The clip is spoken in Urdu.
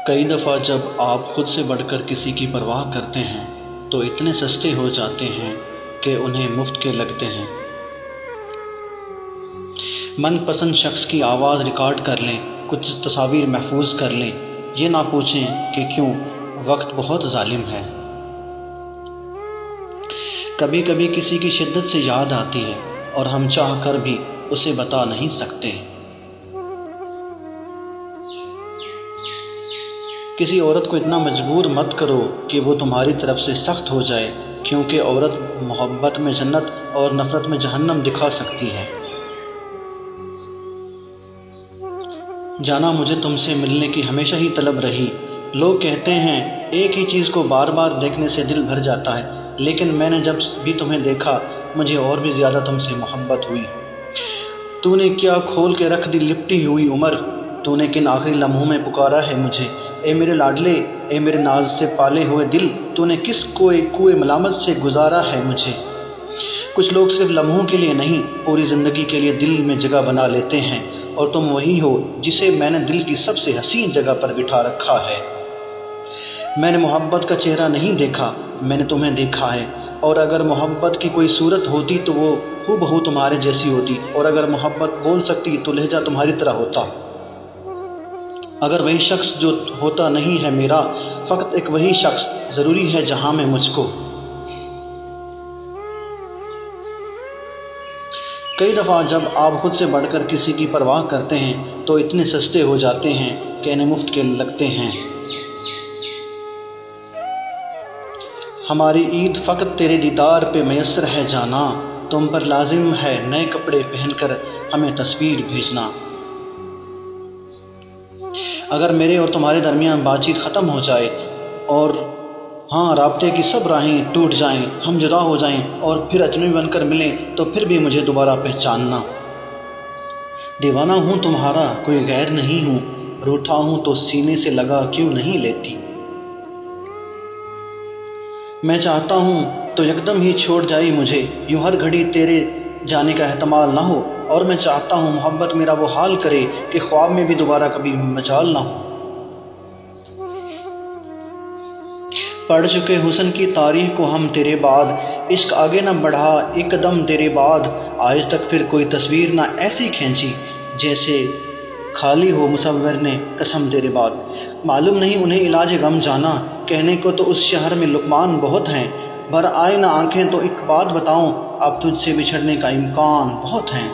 کئی دفعہ جب آپ خود سے بڑھ کر کسی کی پرواہ کرتے ہیں تو اتنے سستے ہو جاتے ہیں کہ انہیں مفت کے لگتے ہیں۔ من پسند شخص کی آواز ریکارڈ کر لیں، کچھ تصاویر محفوظ کر لیں، یہ نہ پوچھیں کہ کیوں، وقت بہت ظالم ہے۔ کبھی کبھی کسی کی شدت سے یاد آتی ہے اور ہم چاہ کر بھی اسے بتا نہیں سکتے۔ کسی عورت کو اتنا مجبور مت کرو کہ وہ تمہاری طرف سے سخت ہو جائے، کیونکہ عورت محبت میں جنت اور نفرت میں جہنم دکھا سکتی ہے۔ جانا مجھے تم سے ملنے کی ہمیشہ ہی طلب رہی۔ لوگ کہتے ہیں ایک ہی چیز کو بار بار دیکھنے سے دل بھر جاتا ہے، لیکن میں نے جب بھی تمہیں دیکھا مجھے اور بھی زیادہ تم سے محبت ہوئی۔ تو نے کیا کھول کے رکھ دی لپٹی ہوئی عمر، تو نے کن آخری لمحوں میں پکارا ہے مجھے، اے میرے لاڈلے، اے میرے ناز سے پالے ہوئے دل، تو نے کس کوئے ملامت سے گزارا ہے مجھے۔ کچھ لوگ صرف لمحوں کے لیے نہیں، پوری زندگی کے لیے دل میں جگہ بنا لیتے ہیں، اور تم وہی ہو جسے میں نے دل کی سب سے حسین جگہ پر بٹھا رکھا ہے۔ میں نے محبت کا چہرہ نہیں دیکھا، میں نے تمہیں دیکھا ہے، اور اگر محبت کی کوئی صورت ہوتی تو وہ ہو بہو تمہارے جیسی ہوتی، اور اگر محبت بول سکتی تو لہجہ تمہاری طرح ہوتا۔ اگر وہی شخص جو ہوتا نہیں ہے میرا، فقط ایک وہی شخص ضروری ہے جہاں میں مجھ کو۔ کئی دفعہ جب آپ خود سے بڑھ کر کسی کی پرواہ کرتے ہیں تو اتنے سستے ہو جاتے ہیں کہ انہیں مفت کے لگتے ہیں۔ ہماری عید فقط تیرے دیدار پہ میسر ہے جانا، تم پر لازم ہے نئے کپڑے پہن کر ہمیں تصویر بھیجنا۔ اگر میرے اور تمہارے درمیان بات چیت ختم ہو جائے اور رابطے کی سب راہیں ٹوٹ جائیں، ہم جدا ہو جائیں اور پھر اجنبی بن کر ملیں، تو پھر بھی مجھے دوبارہ پہچاننا۔ دیوانہ ہوں تمہارا، کوئی غیر نہیں ہوں، روٹھا ہوں تو سینے سے لگا کیوں نہیں لیتی۔ میں چاہتا ہوں تو یکدم ہی چھوڑ جائی مجھے، یوں ہر گھڑی تیرے جانے کا احتمال نہ ہو، اور میں چاہتا ہوں محبت میرا وہ حال کرے کہ خواب میں بھی دوبارہ کبھی مجال نہ ہو۔ پڑھ چکے حسن کی تاریخ کو ہم تیرے بعد، عشق آگے نہ بڑھا ایک قدم تیرے بعد، آج تک پھر کوئی تصویر نہ ایسی کھینچی جیسے کھالی ہو مصور نے قسم تیرے بعد۔ معلوم نہیں انہیں علاج غم جانا، کہنے کو تو اس شہر میں لقمان بہت ہیں، بھر آئے نہ آنکھیں تو ایک بات بتاؤں، اب تجھ سے بچھڑنے کا امکان بہت ہیں۔